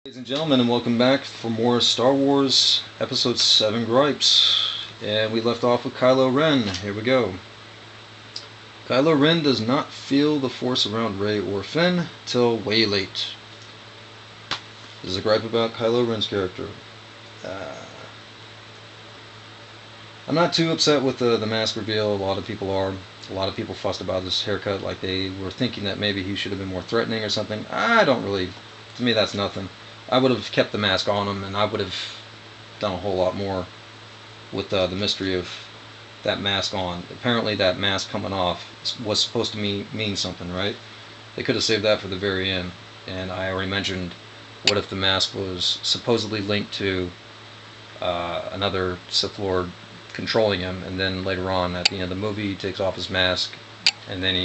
Ladies and gentlemen, and welcome back for more Star Wars Episode 7 Gripes. And we left off with Kylo Ren. Here we go. Kylo Ren does not feel the Force around Rey or Finn till way late. This is a gripe about Kylo Ren's character. I'm not too upset with the mask reveal. A lot of people are. A lot of people fussed about this haircut, like they were thinking that maybe he should have been more threatening or something. I don't really. To me, that's nothing. I would have kept the mask on him, and I would have done a whole lot more with the mystery of that mask on. Apparently that mask coming off was supposed to mean something, right? They could have saved that for the very end. And I already mentioned, what if the mask was supposedly linked to another Sith Lord controlling him, and then later on at the end of the movie he takes off his mask, and then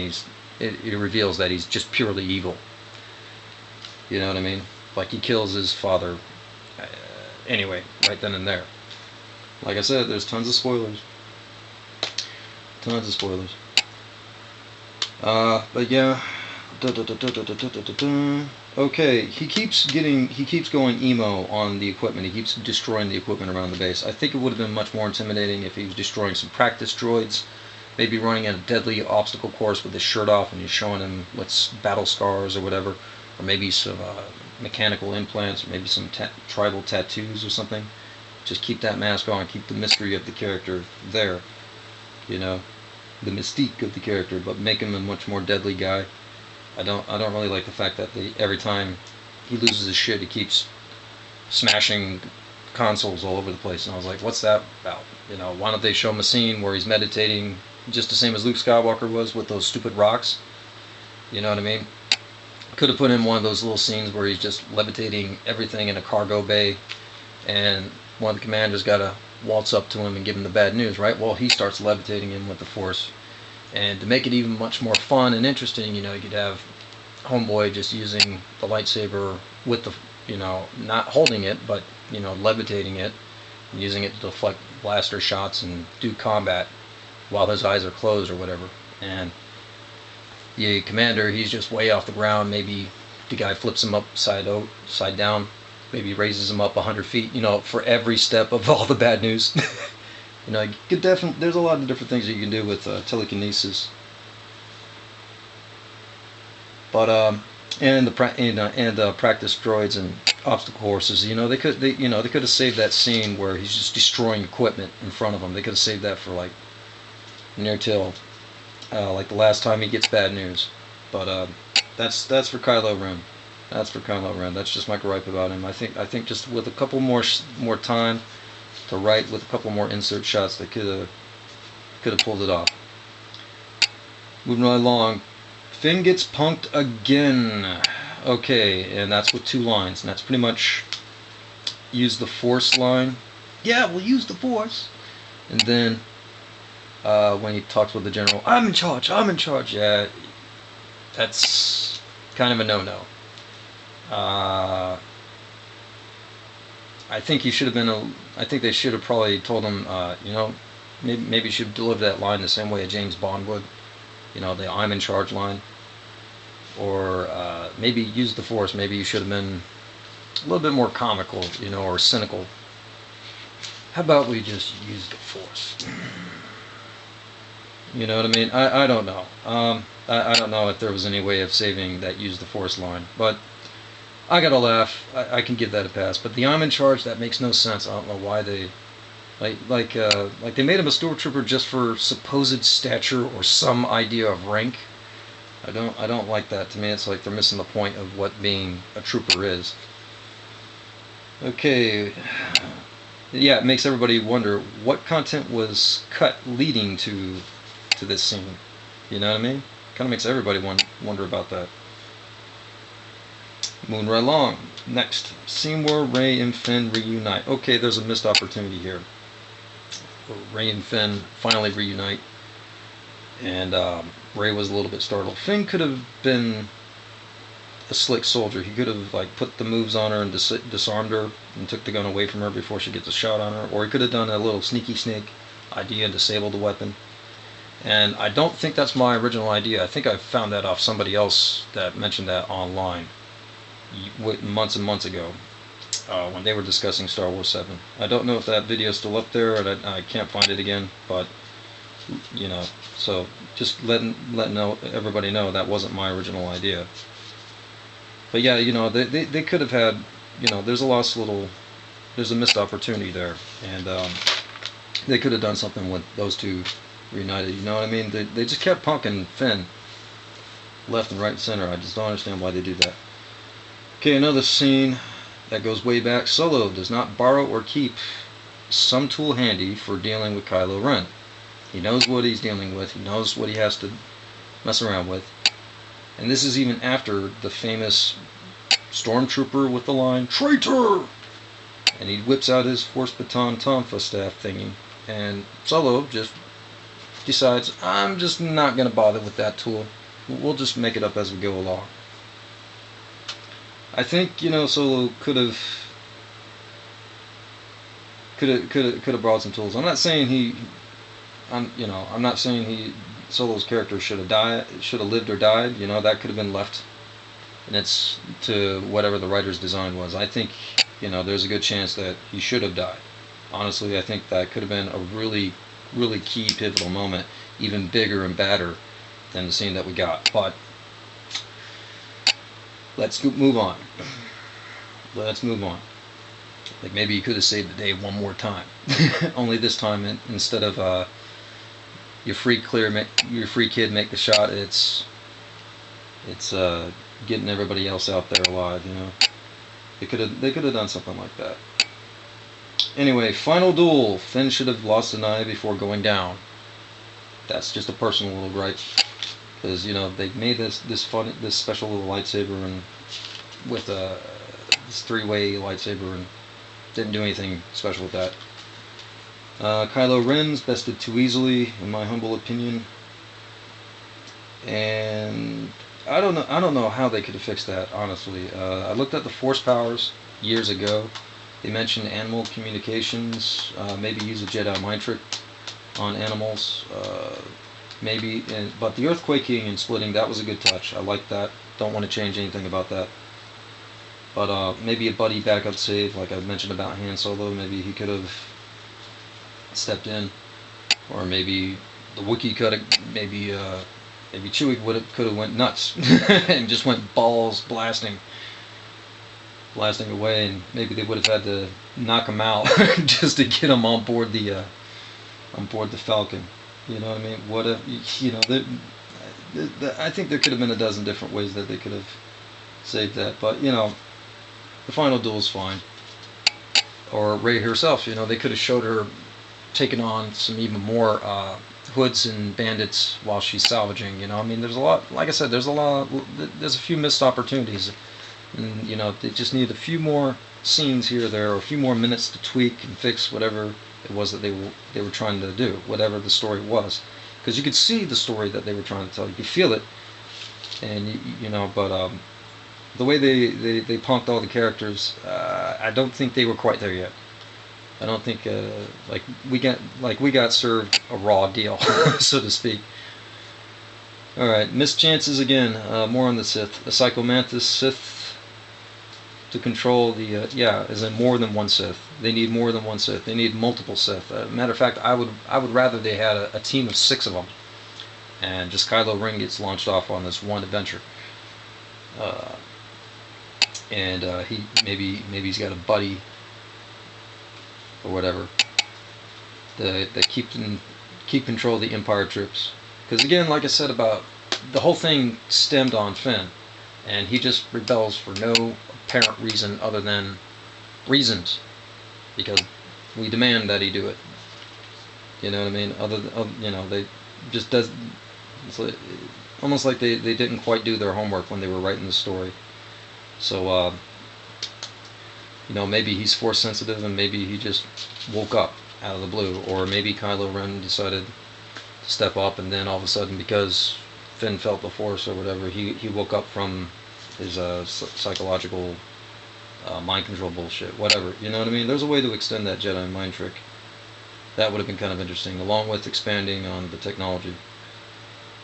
it reveals that he's just purely evil. You know what I mean? Like he kills his father. Anyway, right then and there. Like I said, there's tons of spoilers. Tons of spoilers. But yeah. Okay, he keeps going emo on the equipment. He keeps destroying the equipment around the base. I think it would have been much more intimidating if he was destroying some practice droids, maybe running a deadly obstacle course with his shirt off and he's showing him what's battle scars or whatever, or maybe some mechanical implants, or maybe some tribal tattoos or something. Just keep that mask on, keep the mystery of the character there, you know, the mystique of the character, but make him a much more deadly guy. I don't really like the fact that every time he loses his shit, he keeps smashing consoles all over the place, and I was like, what's that about? You know, why don't they show him a scene where he's meditating just the same as Luke Skywalker was with those stupid rocks? You know what I mean? Could have put in one of those little scenes where he's just levitating everything in a cargo bay, and one of the commanders got to waltz up to him and give him the bad news, right? Well, he starts levitating in with the Force. And to make it even much more fun and interesting, you know, you could have Homeboy just using the lightsaber with the, you know, not holding it, but, you know, levitating it, and using it to deflect blaster shots and do combat while his eyes are closed or whatever. And the commander, he's just way off the ground. Maybe the guy flips him upside down, maybe raises him up 100 feet, you know, for every step of all the bad news. You know, you could there's a lot of different things that you can do with telekinesis. But and the practice droids and obstacle courses, you know, they could have saved that scene where he's just destroying equipment in front of them. They could have saved that for like near till like the last time he gets bad news. But that's for Kylo Ren. That's for Kylo Ren. That's just my gripe about him. I think just with a couple more time to write, with a couple more insert shots, they could have pulled it off. Moving right along, Finn gets punked again. Okay, and that's with 2 lines, and that's pretty much use the Force line. Yeah, we'll use the Force. And then when he talks with the general, I'm in charge. Yeah, that's kind of a no-no. I think he should have been I think they should have probably told him, you know, maybe you should deliver that line the same way a James Bond would. You know, the I'm in charge line. Or maybe use the Force. Maybe you should have been a little bit more comical, you know, or cynical. How about we just use the Force? You know what I mean? I don't know. I don't know if there was any way of saving that use the Force line, but I gotta laugh. I can give that a pass. But the I'm in charge, that makes no sense. I don't know why they like they made him a stormtrooper just for supposed stature or some idea of rank. I don't like that. To me, it's like they're missing the point of what being a trooper is. Okay. Yeah, it makes everybody wonder what content was cut leading to this scene. You know what I mean? Kind of makes everybody wonder about that. Moving right along. Next, scene where Rey and Finn reunite. Okay, there's a missed opportunity here. Rey and Finn finally reunite, and Rey was a little bit startled. Finn could have been a slick soldier. He could have like put the moves on her and disarmed her and took the gun away from her before she gets a shot on her, or he could have done a little sneaky snake idea and disabled the weapon. And I don't think that's my original idea. I think I found that off somebody else that mentioned that online. months and months ago, when they were discussing Star Wars 7. I don't know if that video is still up there, and I can't find it again, but you know, so just letting everybody know that wasn't my original idea. But yeah, they could have had, there's there's a missed opportunity there, and they could have done something with those two reunited. You know what I mean? They just kept punking Finn left and right and center. I just don't understand why they do that. Okay, another scene that goes way back. Solo does not borrow or keep some tool handy for dealing with Kylo Ren. He knows what he's dealing with. He knows what he has to mess around with. And this is even after the famous stormtrooper with the line, "Traitor!" And he whips out his Force Baton Tonfa staff thingy. And Solo just decides, I'm just not going to bother with that tool. We'll just make it up as we go along. I think, Solo could have brought some tools. I'm not saying I'm not saying Solo's character should have lived or died. That could have been left, and it's to whatever the writer's design was. I think, there's a good chance that he should have died. Honestly, I think that could have been a really, really key pivotal moment, even bigger and badder than the scene that we got. But let's move on. Let's move on. Like maybe you could have saved the day one more time. Only this time, instead of your free kid make the shot, it's getting everybody else out there alive. They could have done something like that. Anyway, final duel. Finn should have lost an eye before going down. That's just a personal little gripe, because they made this special little lightsaber and with this three-way lightsaber and didn't do anything special with that. Kylo Ren's bested too easily, in my humble opinion, and I don't know how they could have fixed that, honestly. I looked at the Force powers years ago. They mentioned animal communications, maybe use a Jedi mind trick on animals, but the earthquaking and splitting, that was a good touch. I like that. Don't want to change anything about that. But maybe a buddy backup save, like I mentioned about Han Solo, maybe he could have stepped in, or maybe the Wookiee could have, maybe Chewie could have went nuts and just went balls blasting away, and maybe they would have had to knock him out just to get him on board the Falcon. You know what I mean? What if I think there could have been a dozen different ways that they could have saved that, but the final duel is fine. Or Rey herself, they could have showed her taking on some even more hoods and bandits while she's salvaging. There's a lot. Like I said, there's a few missed opportunities, and they just need a few more scenes here or there, or a few more minutes to tweak and fix whatever it was that they were trying to do, whatever the story was, because you could see the story that they were trying to tell. You could feel it, and but the way they punked all the characters, I don't think they were quite there yet. I don't think we got served a raw deal, so to speak. All right, missed chances again. More on the Sith. A Psychomantis Sith to control the as in more than one Sith. They need more than one Sith. They need multiple Sith. Matter of fact, I would rather they had a team of 6 of them, and just Kylo Ren gets launched off on this one adventure. And he maybe he's got a buddy or whatever that keep control of the Empire troops. Because again, like I said, about the whole thing stemmed on Finn, and he just rebels for no apparent reason other than reasons, because we demand that he do it. You know what I mean? They just does. It's almost like they didn't quite do their homework when they were writing the story. So maybe he's Force sensitive, and maybe he just woke up out of the blue, or maybe Kylo Ren decided to step up, and then all of a sudden, because Finn felt the Force or whatever, he woke up from his psychological mind control bullshit, whatever. You know what I mean? There's a way to extend that Jedi mind trick. That would have been kind of interesting, along with expanding on the technology.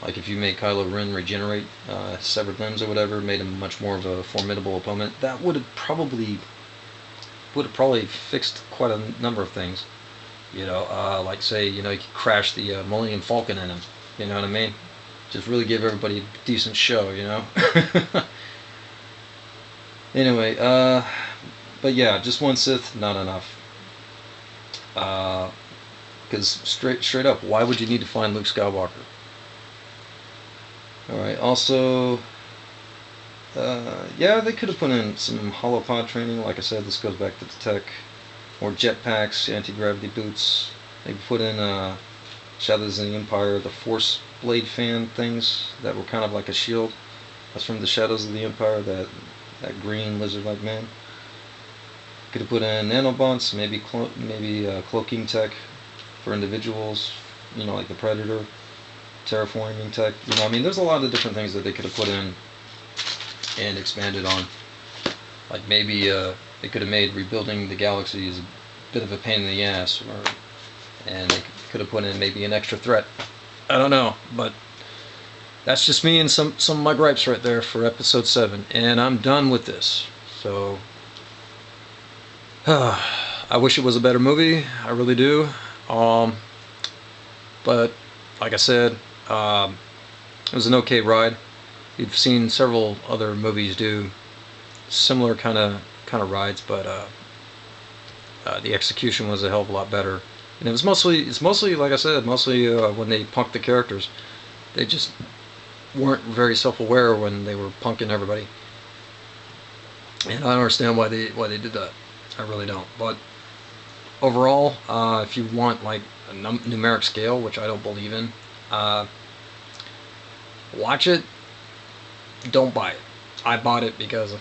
Like if you made Kylo Ren regenerate severed limbs or whatever, made him much more of a formidable opponent, that would have probably fixed quite a number of things. Like say, you could crash the Millennium Falcon in him. You know what I mean? Just really give everybody a decent show, Anyway, but yeah, just one Sith, not enough. Because straight up, why would you need to find Luke Skywalker? Alright, also, yeah, they could have put in some holopod training. Like I said, this goes back to the tech. Or jetpacks, anti-gravity boots. Maybe put in Shadows of the Empire, the Force blade fan things that were kind of like a shield. That's from the Shadows of the Empire, that green lizard-like man. Could have put in nanobots, maybe cloaking tech for individuals, like the Predator, terraforming tech. I mean, there's a lot of different things that they could have put in and expanded on. Like maybe they could have made rebuilding the galaxy is a bit of a pain in the ass, and they could have put in maybe an extra threat. I don't know, but that's just me and some of my gripes right there for episode 7, and I'm done with this. So I wish it was a better movie, I really do. But like I said, it was an okay ride. You've seen several other movies do similar kind of rides, but the execution was a hell of a lot better. And it's mostly like I said, mostly when they punked the characters, they just weren't very self-aware when they were punking everybody. And I don't understand why they did that. I really don't. But overall, if you want like a numeric scale, which I don't believe in, watch it. Don't buy it. I bought it because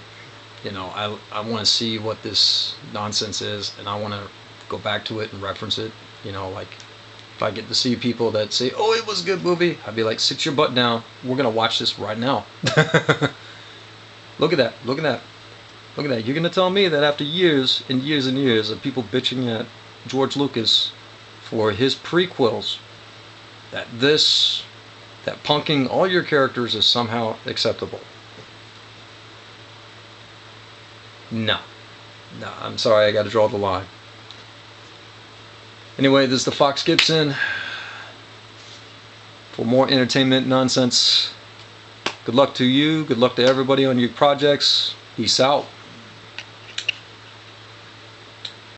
I want to see what this nonsense is, and I want to go back to it and reference it. Like if I get to see people that say, "Oh, it was a good movie," I'd be like, "Sit your butt down. We're gonna watch this right now." Look at that. Look at that. Look at that. You're gonna tell me that after years and years and years of people bitching at George Lucas for his prequels, that punking all your characters is somehow acceptable? No, I'm sorry, I got to draw the line. Anyway, this is the Fox Gibson. For more entertainment nonsense, good luck to you. Good luck to everybody on your projects. Peace out.